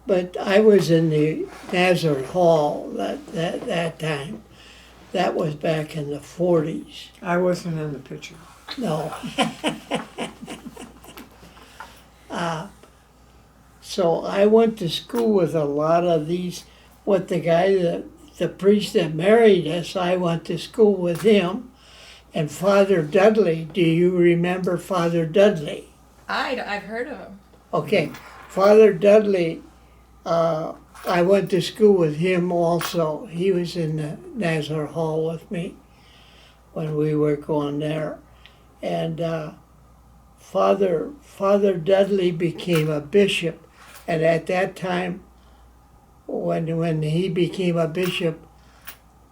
But I was in the Nazareth Hall that time. That was back in the 40s. I wasn't in the picture. No. So I went to school with a lot of these, what the priest that married us, I went to school with him. And Father Dudley, do you remember Father Dudley? I've heard of him. Okay, Father Dudley, I went to school with him also. He was in the Nazareth Hall with me when we were going there. And Father Dudley became a bishop. And at that time, when he became a bishop,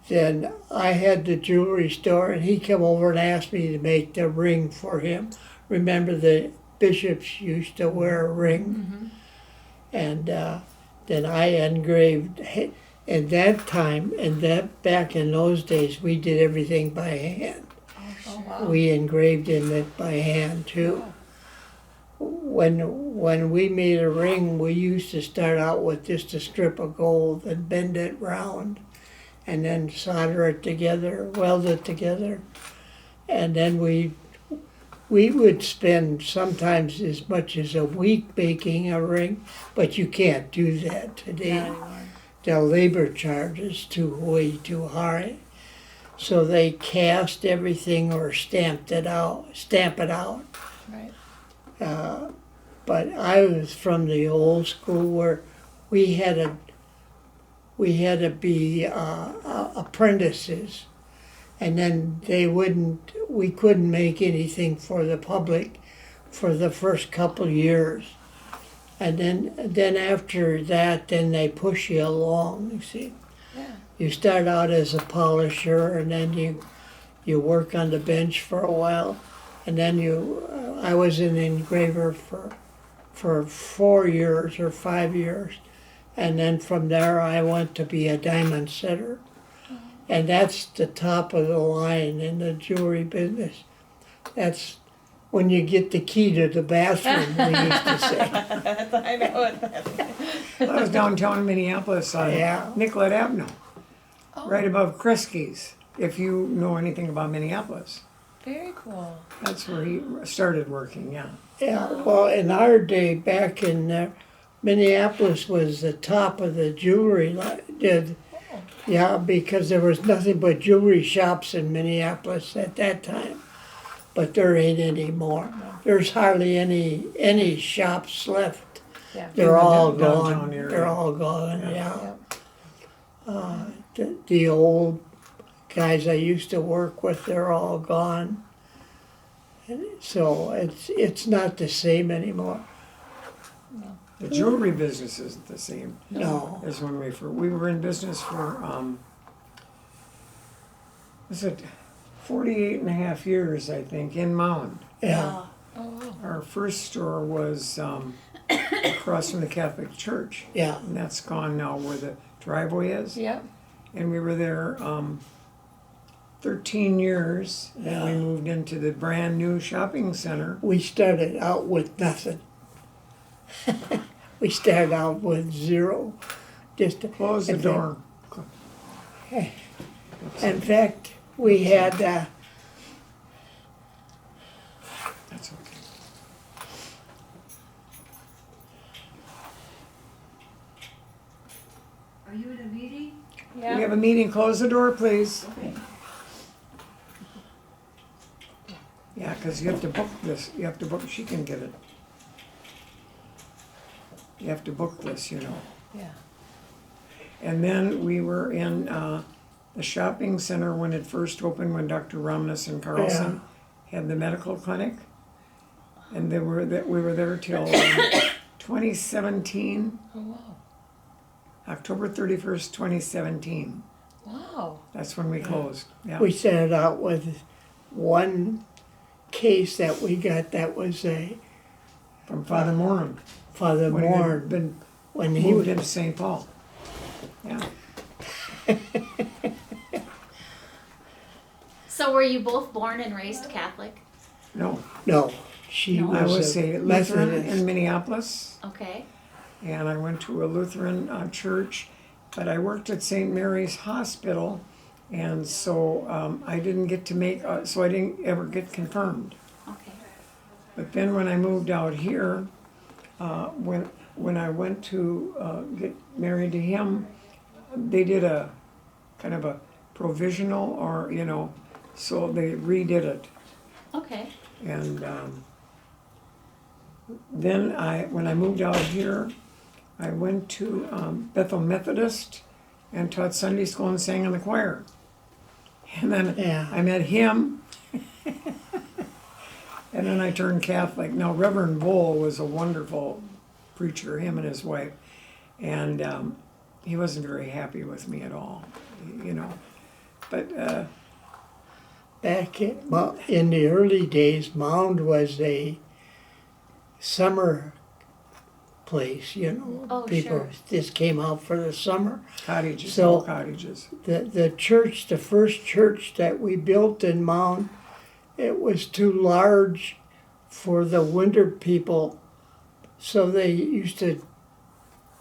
then I had the jewelry store, and he came over and asked me to make the ring for him. Remember, the bishops used to wear a ring, and then I engraved. At that time, back in those days, we did everything by hand. Oh, wow. We engraved in it by hand too. When we made a ring, we used to start out with just a strip of gold and bend it round, and then solder it together, weld it together, and then we would spend sometimes as much as a week making a ring, but you can't do that today. The labor charge is way too high. So they cast everything or stamp it out. Right. But I was from the old school where we had to be apprentices, and then we couldn't make anything for the public for the first couple years, and then after that, then they push you along. You see, Yeah. you start out as a polisher, and then you work on the bench for a while, and then I was an engraver for 4 years or 5 years. And then from there, I went to be a diamond setter. And that's the top of the line in the jewelry business. That's when you get the key to the bathroom, we used to say. I know what that is. I was downtown Minneapolis on Yeah. Nicollet Avenue, Oh, right above Krisky's, if you know anything about Minneapolis. very cool. That's where he started working, yeah. Yeah, well, in our day, back in Minneapolis was the top of the jewelry line. Yeah, because there was nothing but jewelry shops in Minneapolis at that time. But there ain't any more. There's hardly any shops left. Yeah. They're In the all downtown gone. area. They're all gone, yeah. Yeah. The old guys I used to work with, they're all gone. And so it's not the same anymore. The jewelry business isn't the same No. as when we were in business for, was it 48 and a half years, I think, in Mound. Yeah. Oh, wow. Our first store was across from the Catholic Church, Yeah. and that's gone now where the driveway is. Yep. And we were there 13 years, and we Yeah. moved into the brand new shopping center. We started out with nothing. We started out with zero. Just Close the in door. In fact, we had That's okay. Are you in a meeting? We Yeah. have a meeting. Close the door, please. Okay. Yeah, because you have to book this. You have to book. She can get it. You have to book this, you know. Yeah. And then we were in the shopping center when it first opened, when Dr. Ramnes and Carlson had the medical clinic. And we were there till 2017, Oh, wow. October 31st, 2017. Wow. That's when we closed. Yeah. we started out with one case that we got that was a From Father Moran. Father When he had Moore been when he moved was into St. Paul. Yeah. So were you both born and raised Catholic? No, no, she No. I was was a a Lutheran Methodist. in Minneapolis. Okay. and I went to a Lutheran church, but I worked at St. Mary's Hospital, and so I didn't get to make, so I didn't ever get confirmed. Okay. But then when I moved out here, when I went to get married to him, they did a kind of a provisional, or so they redid it. Okay. And then when I moved out here, I went to Bethel Methodist and taught Sunday school and sang in the choir. And then Yeah. I met him, and then I turned Catholic. Now, Reverend Bull was a wonderful preacher, him and his wife, and he wasn't very happy with me at all, But Back in the early days, Mound was a summer place, Oh, People sure. just came out for the summer. cottages, So- all cottages. The church, the first church that we built in Mound, it was too large for the winter people, so they used to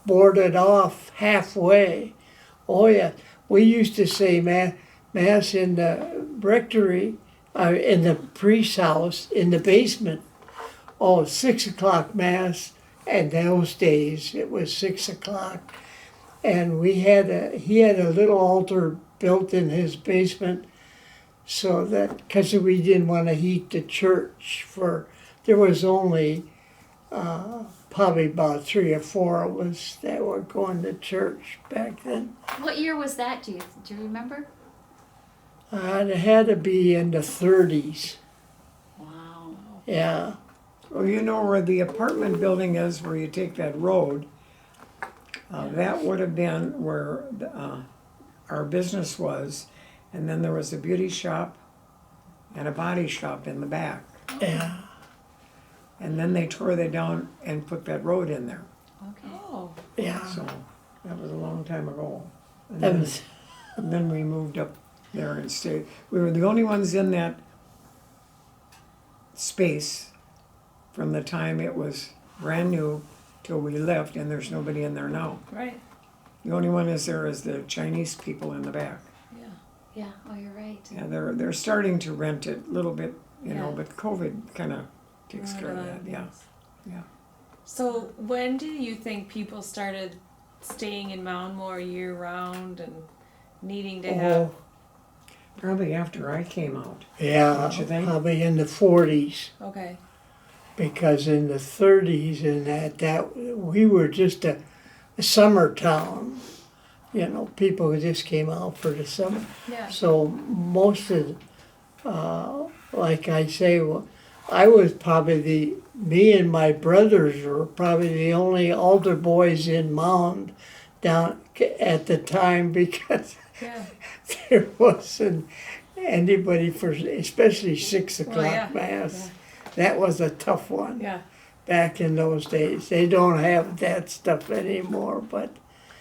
board it off halfway. Oh yeah, we used to say mass in the rectory, in the priest's house, in the basement. Oh, 6 o'clock mass, and those days it was 6 o'clock. And he had a little altar built in his basement, so that, because we didn't want to heat the church there was only probably about 3 or 4 of us that were going to church back then. What year was that? Do you remember? It had to be in the 30s. Wow. Yeah. Well, where the apartment building is, where you take that road, that would have been where our business was, and then there was a beauty shop and a body shop in the back. Yeah. And then they tore that down and put that road in there. Okay. Oh, Yeah. So that was a long time ago. And That then, was, and then we moved up there and stayed. We were the only ones in that space from the time it was brand new till we left, and there's nobody in there now. right. The only one is there is the Chinese people in the back. Yeah. Yeah. Oh, you're right. Yeah, they're starting to rent it a little bit, Yeah. but COVID kind of takes care of Right that. on, Yeah, yes. yeah. So when do you think people started staying in Mound more year round and needing to have? oh, Probably after I came out. yeah, Don't you think? probably in the 40s. Okay. Because in the 30s and that we were just a summer town. People who just came out for the summer. Yeah. So most of, like I say, I was probably me and my brothers were probably the only altar boys in Mound down at the time, because Yeah. there wasn't anybody for, especially 6 o'clock yeah. mass. That was a tough one Yeah. back in those days. They don't have that stuff anymore, but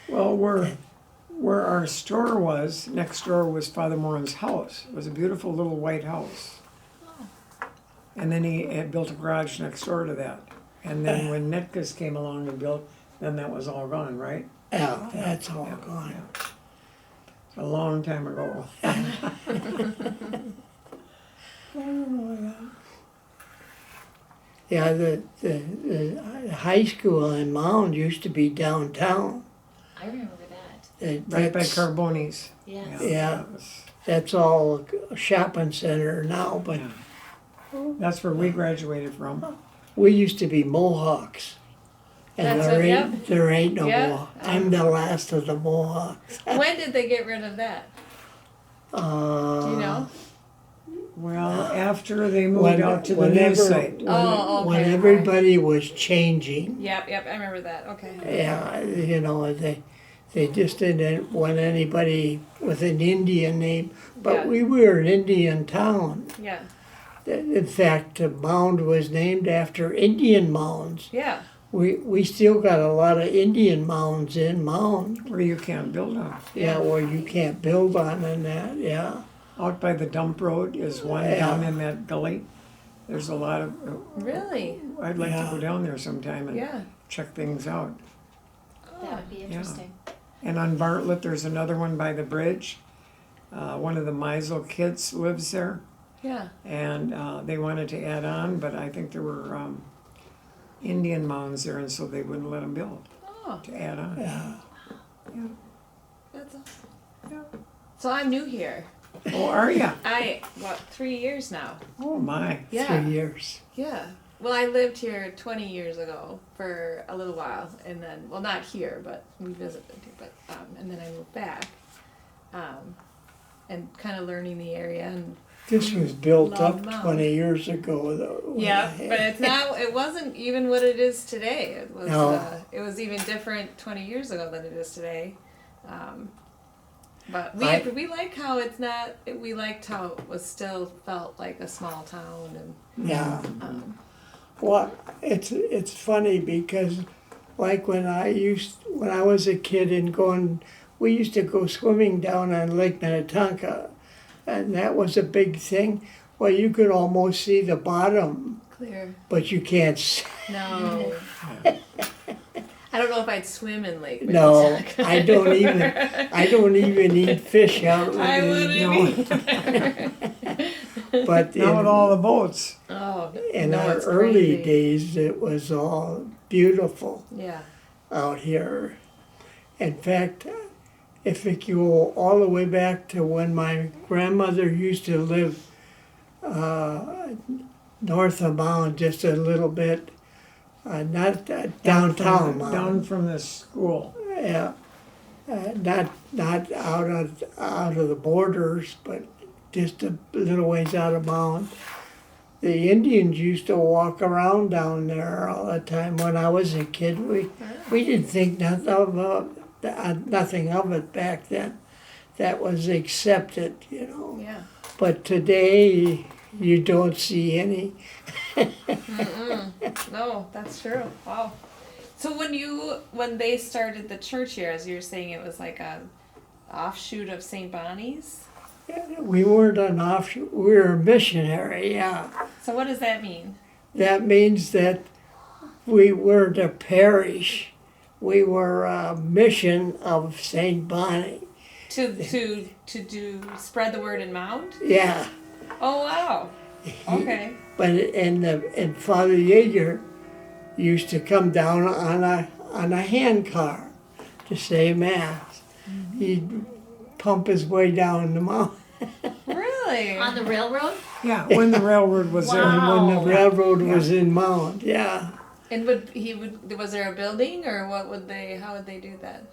Well, where our store was, next door was Father Moran's house. It was a beautiful little white house. And then he had built a garage next door to that. And then when Netkas came along and built, then that was all gone, right? yeah, that's all gone. A long time ago. Yeah, the high school in Mound used to be downtown. I remember that. Right by That's- Carboni's. Yes. Yeah. that was- That's all a shopping center now, but Yeah. That's where we graduated from. we used to be Mohawks. And That's there it, ain't, there ain't no Yeah. Mohawk. I'm the last of the Mohawks. When did they get rid of that? Do you know? Well, after they moved out to the new site. Oh, okay, When okay. everybody was changing, Yep. Yep. I remember that. Okay. yeah, they just didn't want anybody with an Indian name, but Yeah. we were an Indian town. Yeah. In fact, the mound was named after Indian mounds. Yeah. We still got a lot of Indian mounds in Mound. Where you can't build on. Yeah, where you can't build on and that, yeah. Out by the dump road is one Yeah. down in that gully. There's a lot of, Really? I'd like to Yeah. go down there sometime and Yeah. check things out. Interesting. And on Bartlett, there's another one by the bridge. One of the Meisel kids lives there, Yeah. and they wanted to add on, but I think there were Indian mounds there, and so they wouldn't let them build Oh, to add on. Yeah. that's awesome. So I'm new here. Oh, are ya? 3 years now. Oh, my. Yeah. 3 years. Yeah. Well, I lived here 20 years ago for a little while, and then, well, not here, but we visited here, but, and then I moved back, and kind of learning the area, and This was built Long up Mound. 20 years ago, though. when yeah, I but had- it's not, it wasn't even what it is today. No. It was even different 20 years ago than it is today. But I- we like how it's not, we liked how it was still felt like a small town, and, Yeah. um, Well, it's funny because, like when I was a kid and we used to go swimming down on Lake Minnetonka, and that was a big thing. Well, you could almost see the bottom, clear. but you can't see. No. I don't know if I'd swim in Lake No, Minnetonka. I don't even eat fish out. I wouldn't No. either. But Now with in, all the boats. Oh, in no, our it's early crazy. days, it was all beautiful Yeah. out here. In fact, if you go all the way back to when my grandmother used to live north of Mound, just a little bit, not downtown Mound. Down from the school. Yeah, not out of the borders, but just a little ways out of Mound. The Indians used to walk around down there all the time. When I was a kid, we didn't think nothing of it back then. That was accepted, you know. Yeah. But today, you don't see any. No, that's true. Wow. So when they started the church here, as you were saying, it was like a offshoot of St. Bonnie's. We weren't an offshoot. We were a missionary, yeah. So what does that mean? That means that we were the parish. We were a mission of St. Bonnie. To spread the word in Mound? Yeah, Oh wow. Okay. but and Father Yeager used to come down on a hand car to say mass. He'd pump his way down the mountain. Really? On the railroad? Yeah, when the railroad was there. Wow. When the railroad was in Mound, yeah. And was there a building, or how would they do that?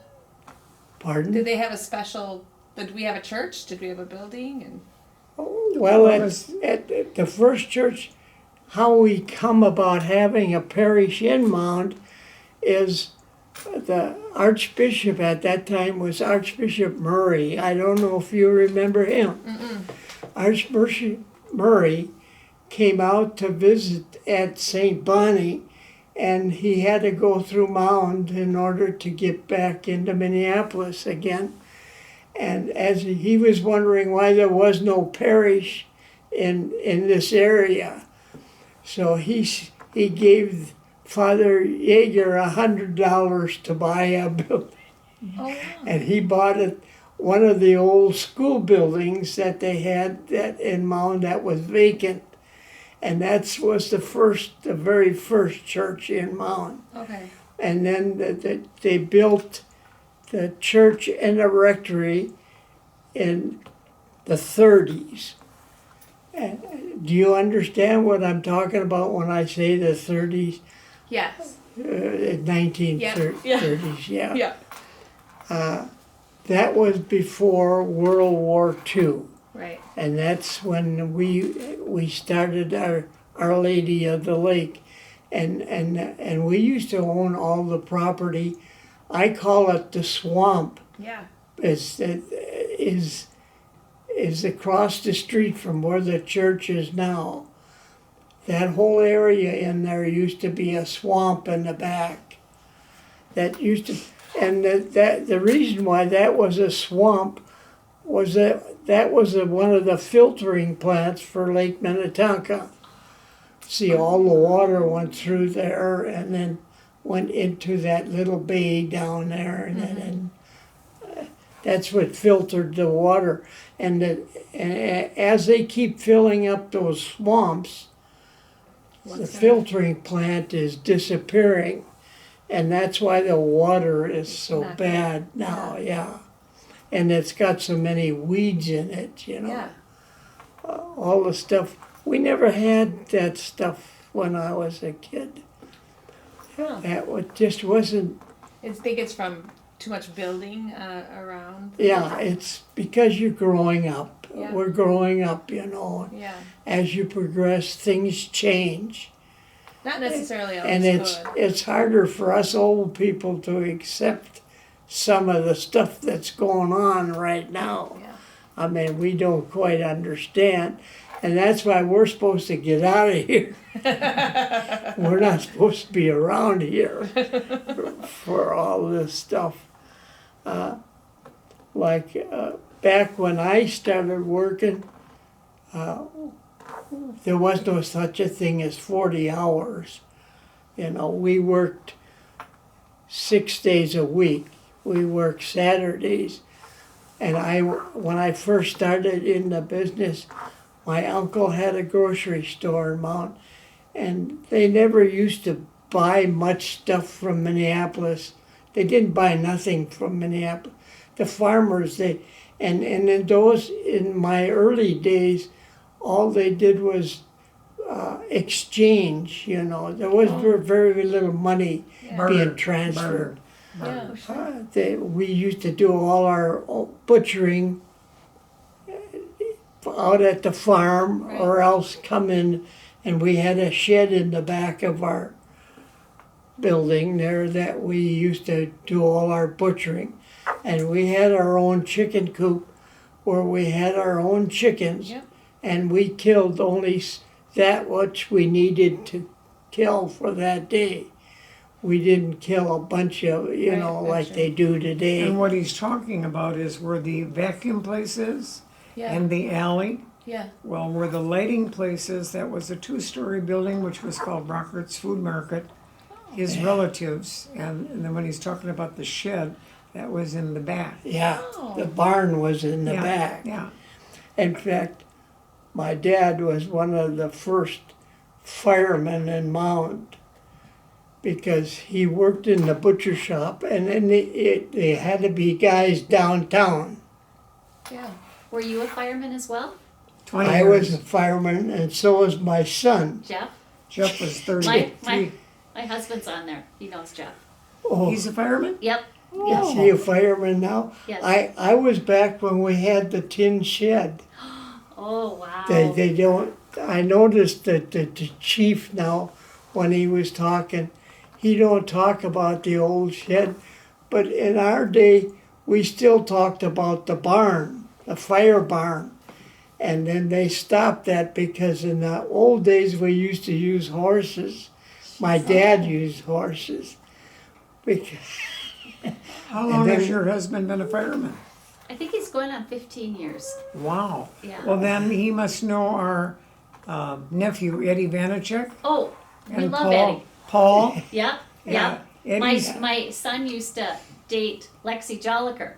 Pardon? Did they have a special, did we have a church? Did we have a building? And Well, at the first church, how we come about having a parish in Mound is the Archbishop at that time was Archbishop Murray. I don't know if you remember him. Archbishop Murray came out to visit at St. Bonnie, and he had to go through Mound in order to get back into Minneapolis again. And as he was wondering why there was no parish in this area, so he gave Father Yeager $100 to buy a building, oh wow. and he bought one of the old school buildings that they had that in Mound that was vacant, and that was the very first church in Mound. Okay. And then they built the church and the rectory in the 30s. And do you understand what I'm talking about when I say the 30s? Yes. 1930s, yeah. Yeah. That was before World War II. Right. And that's when we started our Lady of the Lake. And we used to own all the property. I call it the swamp. Yeah. Is across the street from where the church is now. That whole area in there used to be a swamp in the back. That used to, and the reason why that was a swamp was that was one of the filtering plants for Lake Minnetonka. See, all the water went through there, and then went into that little bay down there, and then that's what filtered the water. And as they keep filling up those swamps, the filtering plant is disappearing, and that's why the water is so Not good. bad now. Yeah, and it's got so many weeds in it. You know, Yeah. all the stuff. We never had that stuff when I was a kid. Huh. Just wasn't. I think it's from too much building around. Yeah, it's because you're growing up. Yeah. We're growing up, you know. Yeah. As you progress, things change. Not necessarily always And good. it's harder for us old people to accept some of the stuff that's going on right now. Yeah. I mean, we don't quite understand. And that's why we're supposed to get out of here. We're not supposed to be around here for all this stuff. Back when I started working, there was no such a thing as 40 hours. You know, we worked 6 days a week. We worked Saturdays. And when I first started in the business, my uncle had a grocery store in Mount, and they never used to buy much stuff from Minneapolis. They didn't buy nothing from Minneapolis. The farmers, and in my early days, all they did was exchange, you know. There was very little money Yeah. being transferred. Yeah. We used to do all our butchering out at the farm, Right. or else come in, and we had a shed in the back of our building there that we used to do all our butchering. And we had our own chicken coop where we had our own chickens, Yep. and we killed only that which we needed to kill for that day. We didn't kill a bunch of, you Right, know, that's like right. they do today. And what he's talking about is where the vacuum place is Yeah. and the alley. Yeah. Well, where the lighting place is, that was a 2-story building which was called Brockert's Food Market. His relatives, and then when he's talking about the shed, that was in the back. Yeah, Oh. the barn was in the Yeah, back. Yeah. In fact, my dad was one of the first firemen in Mound because he worked in the butcher shop, and then they had to be guys downtown. Yeah. Were you a fireman as well, 20 I years. was a fireman, and so was my son. Jeff? Jeff was My 33. my husband's on there. He knows Jeff. Oh, He's a fireman? Yep. is he a fireman now? Yes. I was back when we had the tin shed. Oh wow. They don't. I noticed that the chief now, when he was talking, he don't talk about the old shed, but in our day we still talked about the barn, the fire barn, and then they stopped that because in the old days we used to use horses. My dad used horses. Because, How long then- has your husband been a fireman? I think he's going on 15 years. Wow. Yeah. Well, then he must know our nephew, Eddie Vanacek. Oh, we And love Paul. Eddie. Paul. Yep. Yeah, Yep. My Eddie's- my son used to date Lexi Jolliker,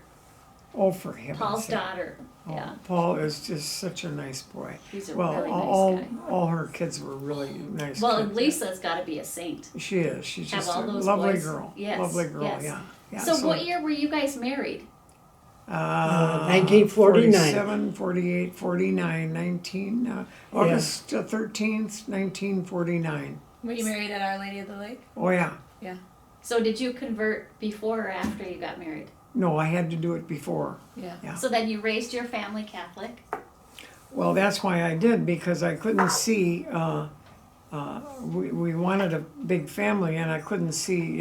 Oh, for heaven's Paul's sake. daughter. Oh, Yeah. Paul is just such a nice boy. He's a Well, really nice all guy. all her kids were really nice. Well, kids. and Lisa's got to be a saint. She is. She's Have just a all those lovely boys. girl. Yes, Lovely girl. yes. Yeah. Yeah. So, what year were you guys married? 1949. 47, 48, 49, 19, August 13th, 1949. Were you married at Our Lady of the Lake? Oh, yeah. Yeah. So did you convert before or after you got married? No, I had to do it before. Yeah. Yeah. So then you raised your family Catholic? Well, that's why I did, because I couldn't see, we wanted a big family, and I couldn't see,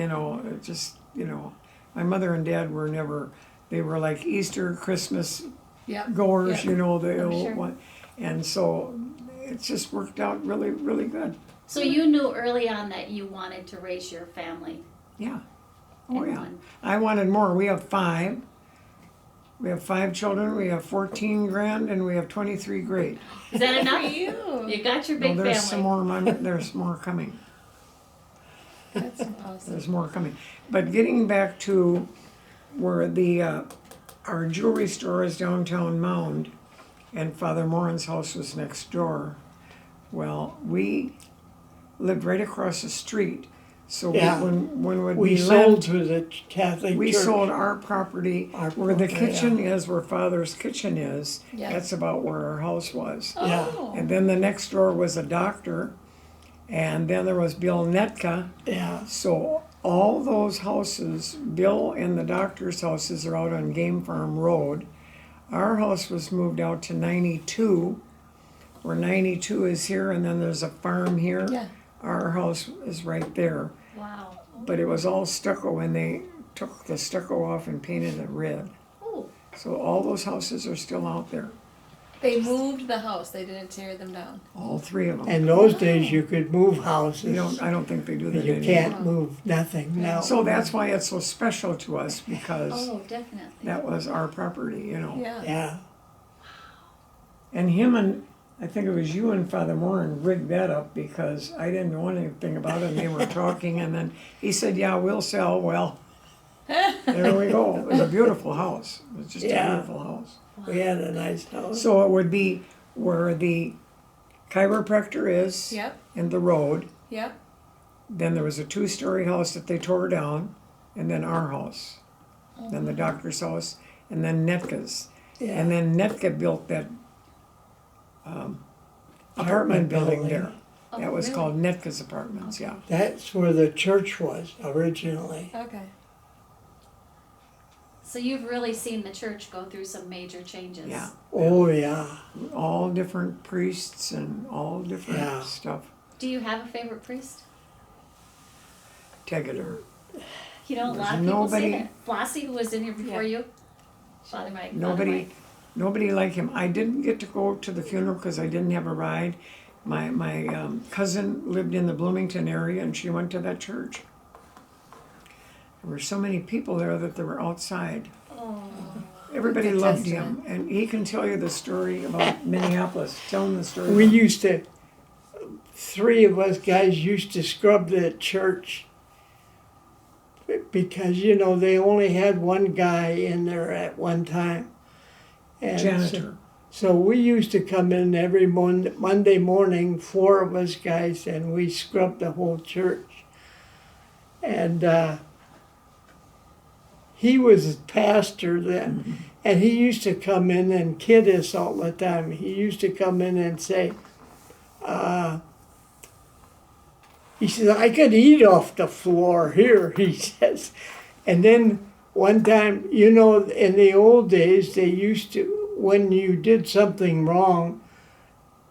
my mother and dad were never, they were like Easter, Christmas Yeah. goers, Yeah. they Oh, all sure. want, and so it just worked out really, really good. So you knew early on that you wanted to raise your family Yeah. Oh, in yeah. one. I wanted more. We have 5. We have 5 children. We have 14 grand, and we have 23 great. Is that For enough? you. You got your No, big there's family. some more. There's more coming. That's awesome. There's more coming. But getting back to where our jewelry store is downtown Mound, and Father Morin's house was next door. Well, we lived right across the street, so Yeah. when would We be sold left, to the Catholic we Church. sold our property Our where the property, kitchen is, where Father's kitchen is. Yeah. That's about where our house was. Yeah. Oh. And then the next door was a doctor, and then there was Bill Netka. Yeah, So all those houses, Bill and the doctor's houses are out on Game Farm Road. Our house was moved out to 92, where 92 is here, and then there's a farm here. Yeah. Our house is right there. Wow. But it was all stucco, and they took the stucco off and painted it red. Oh, So all those houses are still out there, They moved the house. They didn't tear them down. all three of them. in those days you could move houses. I don't think they do that You anymore. can't move nothing now. So that's why it's so special to us, because oh, definitely. that was our property, Yeah. Yeah, And him and, I think it was you and Father Morin rigged that up, because I didn't know anything about it, and they were talking, and then he said, yeah, we'll sell. Well, there we go. It was a beautiful house. It was just a Yeah. beautiful house. we had a nice house. So it would be where the chiropractor is Yep. and the road. Yep. Then there was a 2-story house that they tore down, and then our house. Then the doctor's house, and then Netka's. Yeah. And then Netka built that apartment building there. Oh, That was really? called Netka's Apartments, yeah. That's where the church was originally. Okay. So you've really seen the church go through some major changes. Yeah. Oh, yeah. All different priests and all different Yeah. stuff. Do you have a favorite priest? Tegeter. You know, a There's lot of people say nobody- that. Flossie, who was in here before you. Father Mike. Nobody like him. I didn't get to go to the funeral because I didn't have a ride. My cousin lived in the Bloomington area, and she went to that church. There were so many people there that they were outside. Oh, Everybody Good loved testament. him, and he can tell you the story about Minneapolis. Tell him the story. We used to, 3 of us guys used to scrub the church because, you know, they only had one guy in there at one time. And Janitor. So we used to come in every Monday morning, 4 of us guys, and we scrubbed the whole church. And he was a pastor then, and he used to come in and kid us all the time. He used to come in and say, he says, I could eat off the floor here, he says. And then one time, you know, in the old days, they used to, when you did something wrong,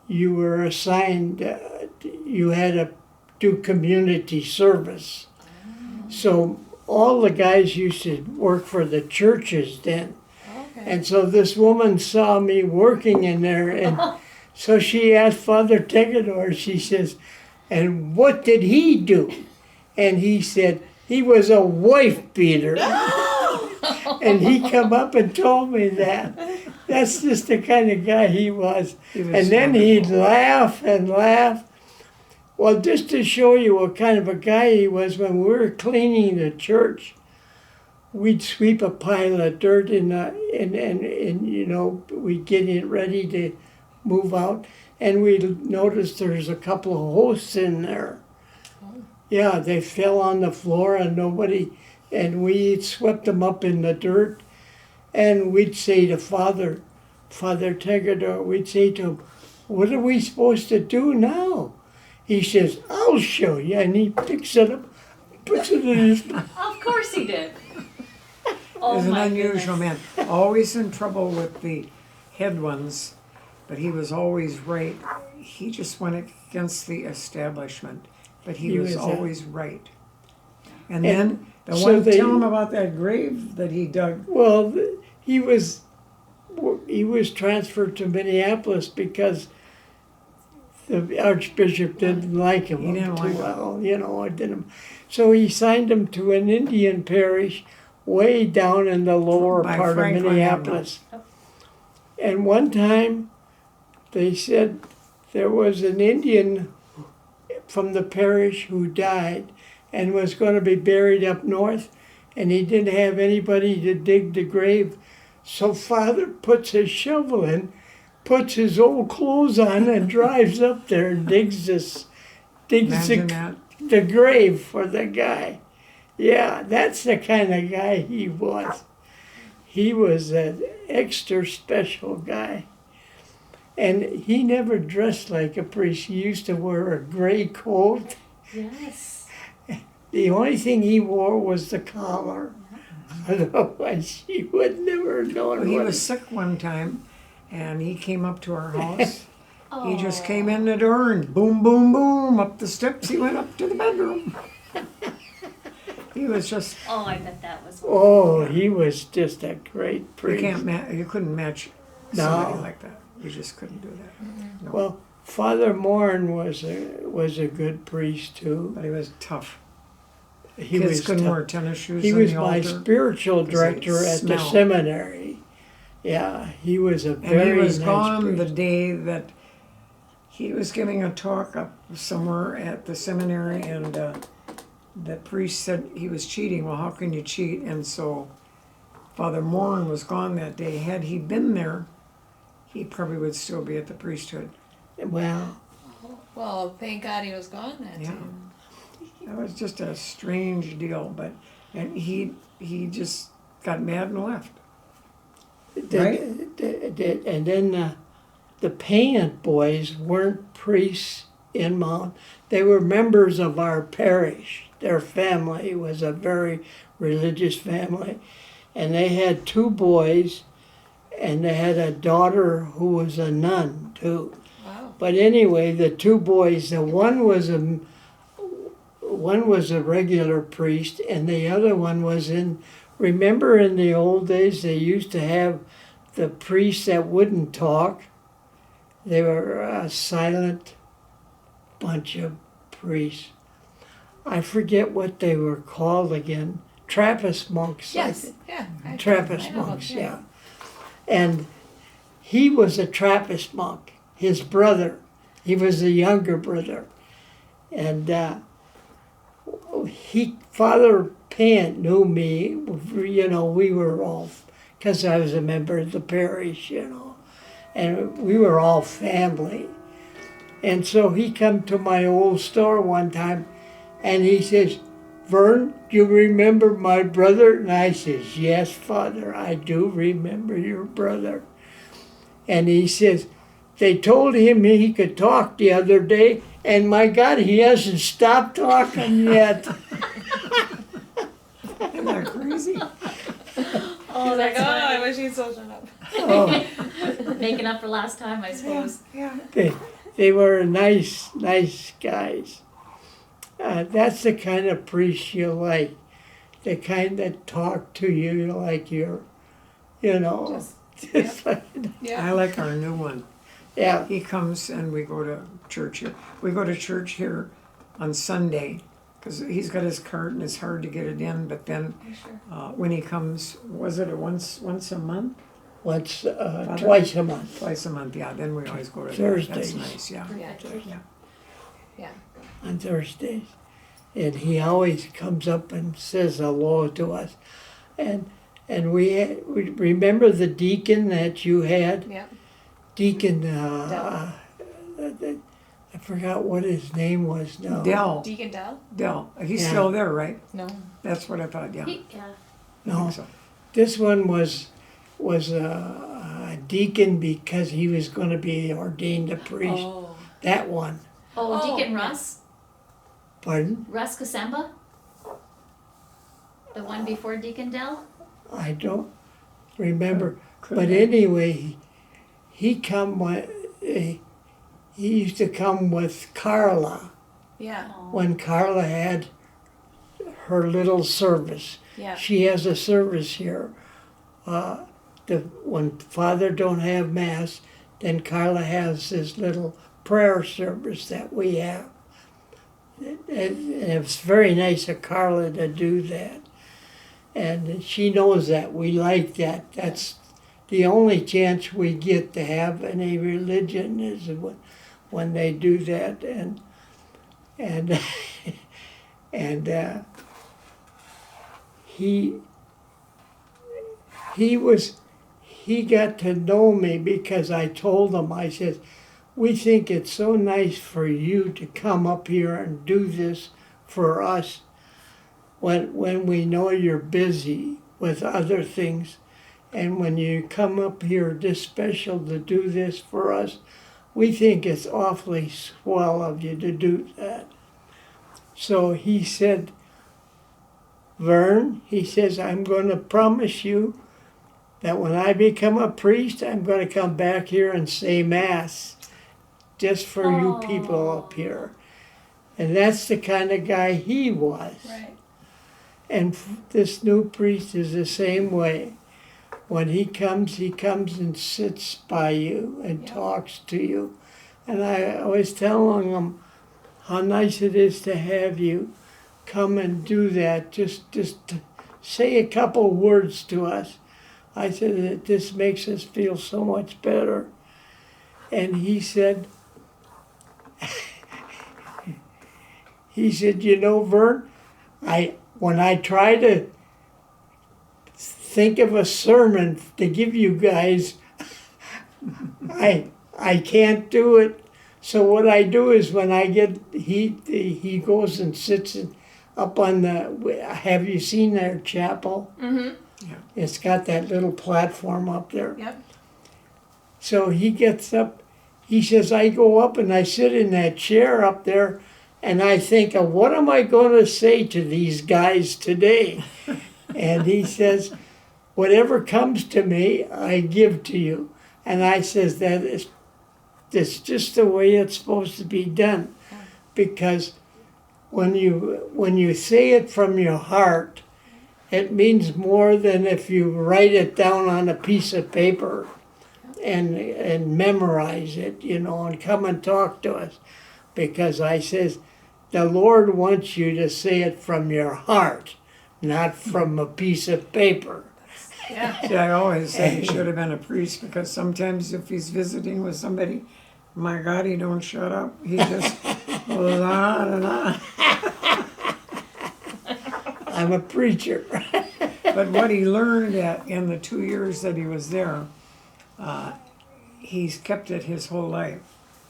you were assigned, you had to do community service. So all the guys used to work for the churches then. Okay. And so this woman saw me working in there, and so she asked Father Tegador, she says, and what did he do? And he said, he was a wife beater. And he come up and told me that. That's just the kind of guy he was. He was And then he'd wonderful. laugh and laugh. Well, just to show you what kind of a guy he was, when we were cleaning the church, we'd sweep a pile of dirt and you know, we'd get it ready to move out, and we noticed there's a couple of hosts in there. Yeah, they fell on the floor and we swept them up in the dirt, and we'd say to Father Tegador, we'd say to him, what are we supposed to do now? He says, I'll show you, and he picks it up, puts it in his of course he did. Oh He's an my unusual goodness. man. Always in trouble with the head ones, but he was always right. He just went against the establishment, but he was was, always right. And And then, so tell him about that grave that he dug. Well, he was transferred to Minneapolis because the Archbishop didn't like him He didn't too like him. well, you know. So he signed him to an Indian parish way down in the lower By part Franklin of Minneapolis. And one time, they said there was an Indian from the parish who died, and was going to be buried up north, and he didn't have anybody to dig the grave. So Father puts his shovel in, puts his old clothes on, and drives up there and digs Imagine that. the grave for the guy. Yeah, that's the kind of guy he was. He was an extra special guy. And he never dressed like a priest. He used to wear a gray coat. Yes. The only thing he wore was the collar. Otherwise, he would never know Well, he what was sick one time, and he came up to our house. He just Oh. came in the door and boom, boom, boom, up the steps. He went up to the bedroom. He was just, Oh, I bet that was. Oh, he was just a great you priest. you couldn't match somebody like that. You just couldn't do that. No. Well, Father Morin was a good priest too. But he was tough. He Kids was couldn't tough. wear tennis shoes He on was the my altar. spiritual 'cause they director at the smell. seminary. Yeah, he was a And very he was nice gone priest. the day that he was giving a talk up somewhere at the seminary, and the priest said he was cheating. Well, how can you cheat? And so Father Morin was gone that day. Had he been there, he probably would still be at the priesthood. Well, Well, thank God he was gone that Yeah. day. That was just a strange deal, and he just got mad and left. and then the Payant boys weren't priests in Mount. They were members of our parish. Their family was a very religious family, and they had two boys, and they had a daughter who was a nun too. Wow. But anyway, the two boys, the one was a regular priest, and the other one was in. Remember, in the old days, they used to have the priests that wouldn't talk. They were a silent bunch of priests. I forget what they were called again. Trappist monks. I Yes. think. Yeah. I Trappist know about monks, that. yeah. And he was a Trappist monk. His brother, he was the younger brother. And Father Pant knew me, we were all, because I was a member of the parish, and we were all family. And so he come to my old store one time, and he says, "Vern, do you remember my brother?" And I says, "Yes, Father, I do remember your brother." And he says, "They told him he could talk the other day, and my God, he hasn't stopped talking yet." Isn't that crazy? Oh, He's like, that's oh, I funny. wish he'd still shut up. Oh, Making up for last time, I suppose. Yeah. they were nice guys. That's the kind of priest you like. The kind that talk to you like you're, just like, Yeah. I like our new one. yeah. He comes and we go to church here. We go to church here on Sunday because he's got his card and it's hard to get it in. But then Sure. when he comes, was it once a month? Once, twice a month. Twice a month, yeah. Then we always go to that. Thursdays. That's nice, yeah. Yeah. Yeah. Yeah. On Thursdays. And he always comes up and says hello to us. And we remember the deacon that you had? Yeah. Deacon, I forgot what his name was now. Dell. Deacon Dell? Dell. He's Yeah. still there, right? No. That's what I thought, yeah. Yeah. I No, think so. this one was a deacon because he was going to be ordained a priest. Oh. That one. Oh, Oh, Deacon yeah. Russ? Pardon? Russ Kasemba? The one before Deacon Dell? I don't remember. Could But be. anyway, he used to come with Carla Yeah. Oh. when Carla had her little service. Yeah. She has a service here. When Father don't have Mass, then Carla has this little prayer service that we have. And it's very nice of Carla to do that. And she knows that. We like that. That's the only chance we get to have any religion is when they do that. And And he got to know me because I told him, I said, we think it's so nice for you to come up here and do this for us when we know you're busy with other things. And when you come up here this special to do this for us, we think it's awfully swell of you to do that. So he said, Vern, he says, I'm going to promise you that when I become a priest, I'm going to come back here and say Mass just for you people up here. And that's the kind of guy he was. Right. And this new priest is the same way. When he comes and sits by you and talks to you. And I was telling him how nice it is to have you come and do that, just to say a couple words to us. I said that this makes us feel so much better. And he said, you know, Vern, when I try to think of a sermon to give you guys, I can't do it. So what I do is when I get, he goes and sits up on the, have you seen their chapel? Mm-hmm. Yeah. It's got that little platform up there. Yep. So he gets up, he says, I go up and I sit in that chair up there and I think of what am I going to say to these guys today? And he says, whatever comes to me, I give to you. And I says, that's just the way it's supposed to be done. Because when you say it from your heart, it means more than if you write it down on a piece of paper and memorize it, you know, and come and talk to us. Because I says, the Lord wants you to say it from your heart, not from a piece of paper. Yeah. See, I always say he should have been a priest because sometimes if he's visiting with somebody, my God, he don't shut up. He just goes on and on. I'm a preacher. But what he learned in the 2 years that he was there, he's kept it his whole life.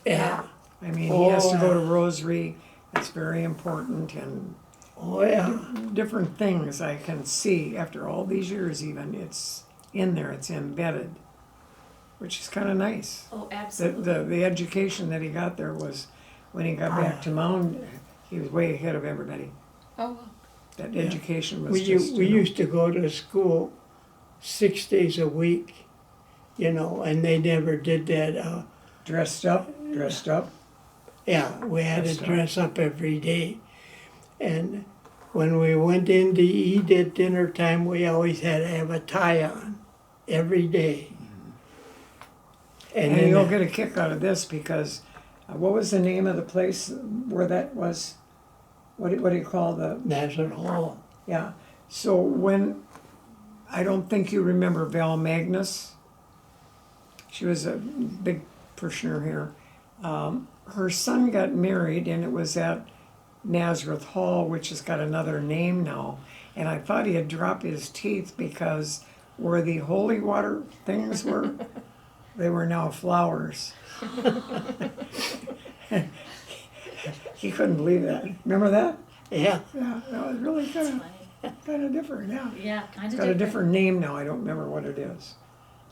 Yeah. I mean, he has to go to rosary. It's very important, and Oh, yeah. different things I can see after all these years even. It's in there, it's embedded, which is kind of nice. Oh, absolutely. The education that he got there was, when he got back to Mound, he was way ahead of everybody. Oh, well. That education was We just, used to go to school 6 days a week, you know, and they never did that. dressed up. Yeah, we had Dressed to up. dress up every day. And when we went in to eat at dinner time, we always had to have a tie on every day. And then you'll get a kick out of this because, what was the name of the place where that was? What do you call the? Nazareth Hall. Yeah. So I don't think you remember Val Magnus. She was a big parishioner here. Her son got married, and it was at Nazareth Hall, which has got another name now. And I thought he had dropped his teeth because where the holy water things were, they were now flowers. He couldn't believe that. Remember that? Yeah. Yeah, that was really kind of different. Yeah. Yeah, kind It's of got a different. different name now. I don't remember what it is.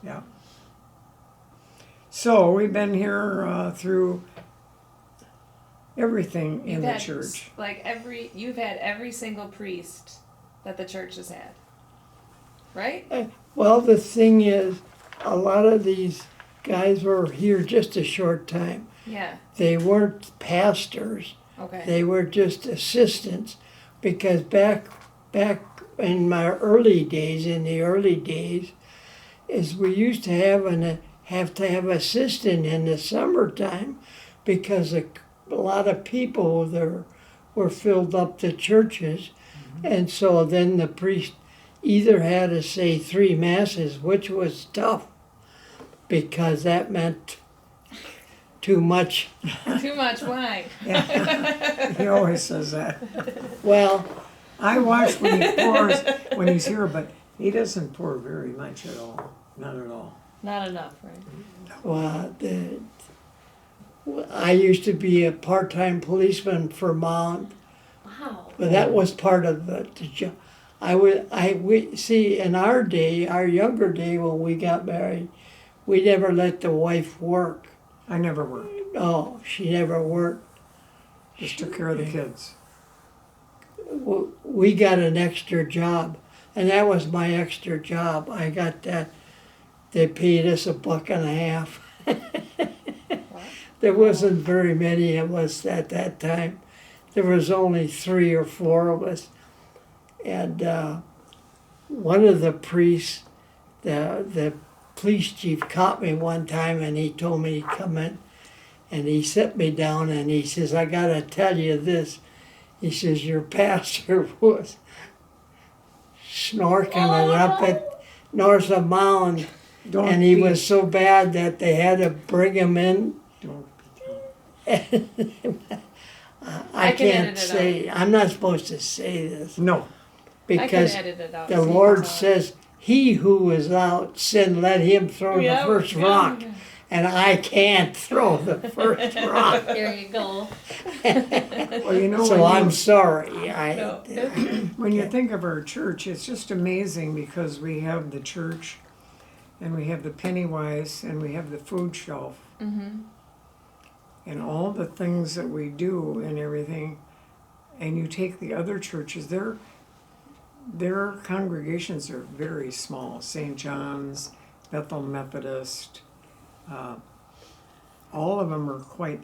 Yeah. So we've been here through everything in You've the had, church. Like you've had every single priest that the church has had. Right? Well, the thing is, a lot of these guys were here just a short time. Yeah. They weren't pastors. Okay. They were just assistants, because back in my early days, is we used to have to have assistant in the summertime, because a lot of people there were filled up the churches, and so then the priest either had to say 3 masses, which was tough, because that meant too much. Too much wine. Yeah. He always says that. Well, I watch when he pours, when he's here, but he doesn't pour very much at all. Not at all. Not enough, right? well, I used to be a part-time policeman for Mount, Wow. but that was part of the job. We see in our day, our younger day when we got married, we never let the wife work. I never worked. No, she never worked. Just took care of the kids. We got an extra job, and that was my extra job. I got that. They paid us $1.50. There wasn't very many of us at that time. There was only 3 or 4 of us, and one of the priests, the police chief, caught me one time, and he told me to come in, and he set me down, and he says, "I gotta tell you this." He says, "Your pastor was snorking it up at North of Mound, Don't and he be- was so bad that they had to bring him in." Don't I can can't edit it say, I'm not supposed to say this, No. because I can edit it out. the so you Lord can tell. says, "He who is without sin, let him throw Yeah, the first yeah, rock." yeah. And I can't throw the first rock. There you go. Well, you know, So when, I'm you, sorry. No. when you think of our church, it's just amazing because we have the church and we have the Pennywise and we have the food shelf Mm-hmm. and all the things that we do and everything. And you take the other churches, their congregations are very small. St. John's, Bethel Methodist, all of them are quite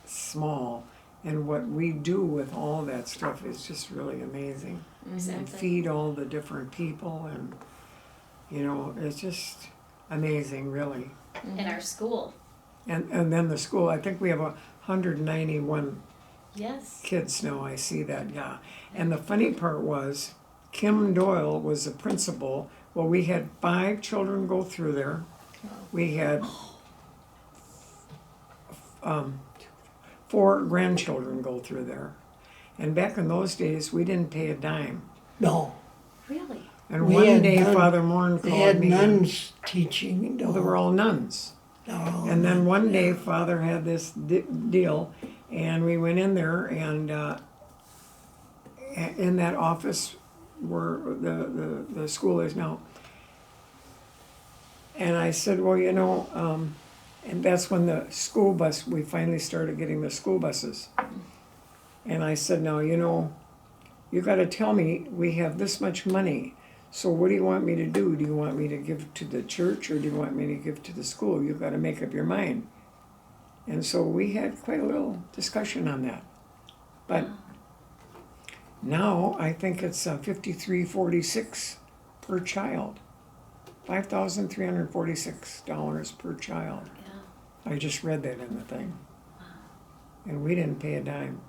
small. And what we do with all that stuff is just really amazing. And Exactly. feed all the different people, and it's just amazing, really. In our school. And then the school, I think we have 191 Yes. kids now. I see that, yeah. And the funny part was, Kim Doyle was the principal. Well, we had 5 children go through there. We had 4 grandchildren go through there. And back in those days, we didn't pay a dime. No, Really? And We one had day, nun- Father Morn they called had me. nuns teaching. Well, they were all nuns. And then one day, Father had this deal, and we went in there, and in that office where the school is now. And I said, well, and that's when the school bus, we finally started getting the school buses. And I said, now, you got to tell me, we have this much money. So what do you want me to do? Do you want me to give to the church, or do you want me to give to the school? You've got to make up your mind. And so we had quite a little discussion on that. But now I think it's $53.46 per child. $5,346 per child. Yeah. I just read that in the thing. And we didn't pay a dime.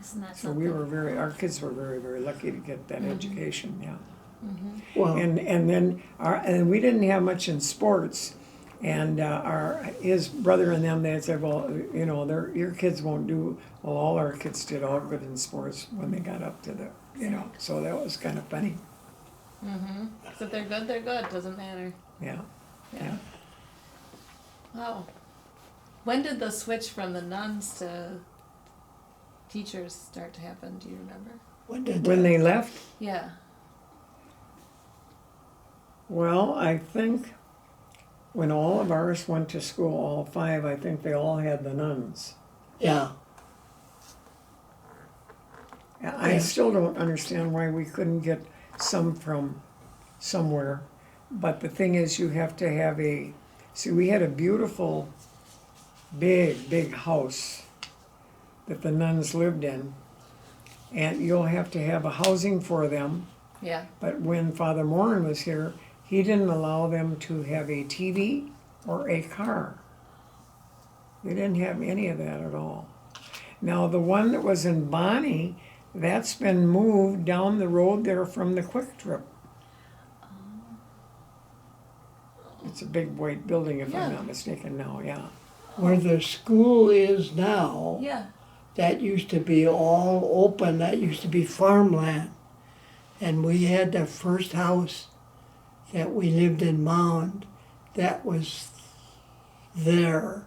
Isn't that So something? our kids were very, very lucky to get that education, yeah. Well, And then and we didn't have much in sports, and his brother and them, they said, well, your kids won't do. Well, all our kids did all good in sports when they got up to the, so that was kind of funny. Mm-hmm. So if they're good, they're good. Doesn't matter. Yeah. Yeah. Wow. When did the switch from the nuns to teachers start to happen? Do you remember? When they left, Yeah. well, I think when all of ours went to school, all 5, I think they all had the nuns. yeah, I Yeah. still don't understand why we couldn't get some from somewhere. But the thing is, you have to have we had a beautiful, big house that the nuns lived in. And you'll have to have a housing for them. Yeah. But when Father Morin was here, he didn't allow them to have a TV or a car. They didn't have any of that at all. Now, the one that was in Bonnie, that's been moved down the road there from the Quick Trip. It's a big white building, if I'm Yeah. not mistaken now, yeah. Where the school is now, Yeah. that used to be all open, that used to be farmland. And we had the first house that we lived in Mound that was there.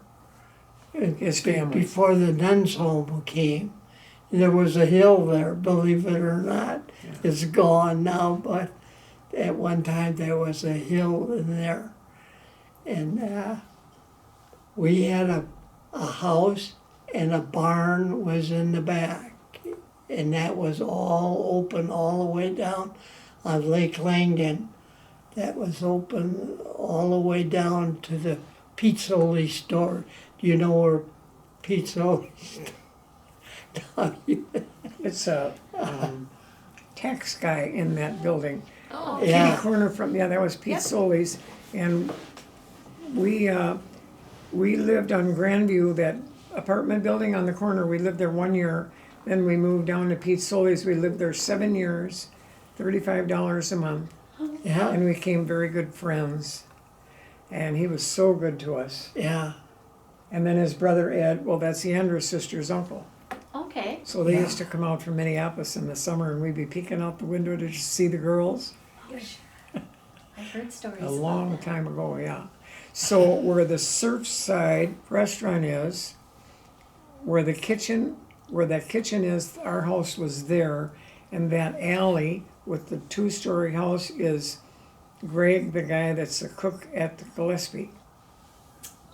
His family. Before the nuns' home came. There was a hill there, believe it or not. Yeah. It's gone now, but at one time there was a hill in there. And we had a house and a barn was in the back. And that was all open all the way down on Lake Langdon. That was open all the way down to the Pizzoli store. Do you know where Pizzoli's? It's a tax guy in that building. Oh. Yeah. Kitty corner from, that was Pete Yep. Soli's. And we lived on Grandview, that apartment building on the corner. We lived there 1 year. Then we moved down to Pete Soli's. We lived there 7 years, $35 a month. Yeah, And we became very good friends. And he was so good to us. yeah, And then his brother Ed, well, that's the Andrews sisters' uncle. Okay. So they Yeah. used to come out from Minneapolis in the summer and we'd be peeking out the window to just see the girls. I've heard stories. A long time ago, yeah. So where the Surfside restaurant is, where that kitchen is, our house was there, and that alley with the two-story house is Greg, the guy that's a cook at the Gillespie.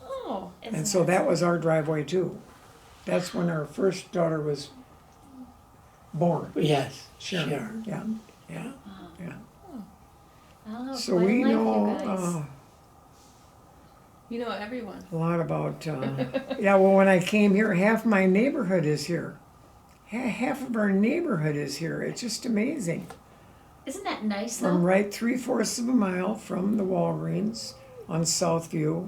Oh. And so that was our driveway too. That's when our first daughter was born. yes, Sharon. sure. Yeah, yeah. Oh, So quite a we life, know you guys. You know everyone. a lot about, yeah, well, when I came here, half my neighborhood is here. Half of our neighborhood is here. It's just amazing. Isn't that nice From though? right 3/4 of a mile from the Walgreens on Southview.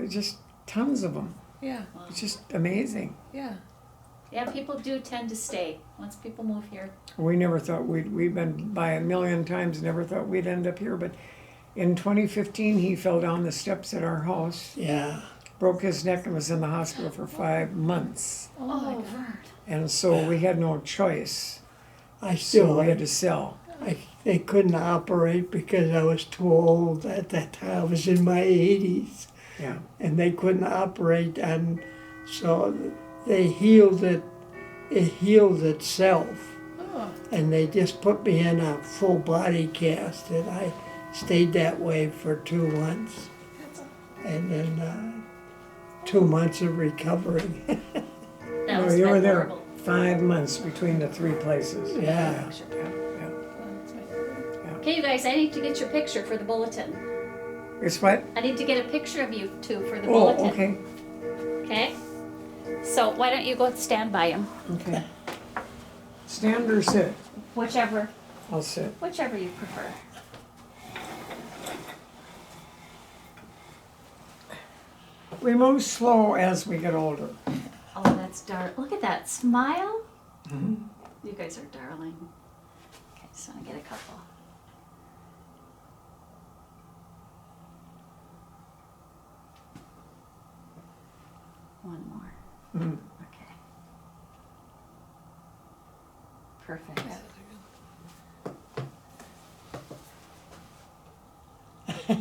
Just tons of them. Yeah. It's just amazing. Yeah. Yeah, people do tend to stay once people move here. We never thought we've been by a million times, never thought we'd end up here, but in 2015, he fell down the steps at our house, Yeah, broke his neck and was in the hospital for 5 months. Oh, my God. And so we had no choice, I so still, we had to sell. they couldn't operate because I was too old at that time. I was in my 80s. Yeah, And they couldn't operate, and so they healed it. It healed itself, Oh. and they just put me in a full body cast, and I stayed that way for 2 months, and then 2 months of recovery. That no, was you were there horrible. 5 months between the 3 places. Yeah. Yeah. Okay, you guys, I need to get your picture for the bulletin. It's what? I need to get a picture of you two for the Oh, bulletin. okay, Okay? So why don't you go and stand by him? okay. Stand or sit? Whichever I'll sit. you prefer. We move slow as we get older. Oh, that's dark. Look at that smile. You guys are darling. Okay, so I get a couple. One more. Mhm. Okay. Perfect.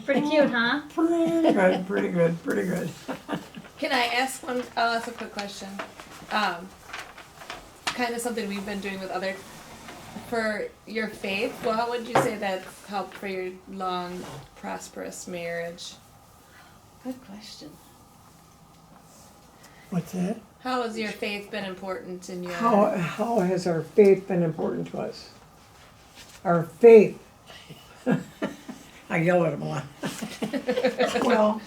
Pretty cute, huh? Pretty good, pretty good, pretty good. Can I ask one? I'll ask a quick question. Kind of something we've been doing with other. For your faith, well, how would you say that's helped for your long, prosperous marriage? Good question. What's that? How has your faith been important in your? How has our faith been important to us? Our faith. I yell at him a lot. Well,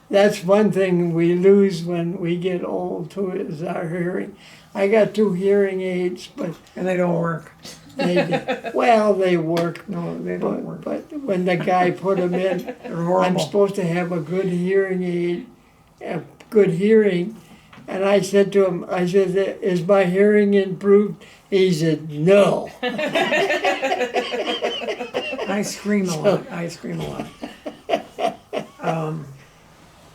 That's one thing we lose when we get old too, is our hearing. I got 2 hearing aids, but and they don't work. they work. No, they don't work. But when the guy put them in, They're I'm horrible. supposed to have a good hearing aid, a good hearing. And I said to him, I said, is my hearing improved? He said, no. I scream a lot. I scream a lot.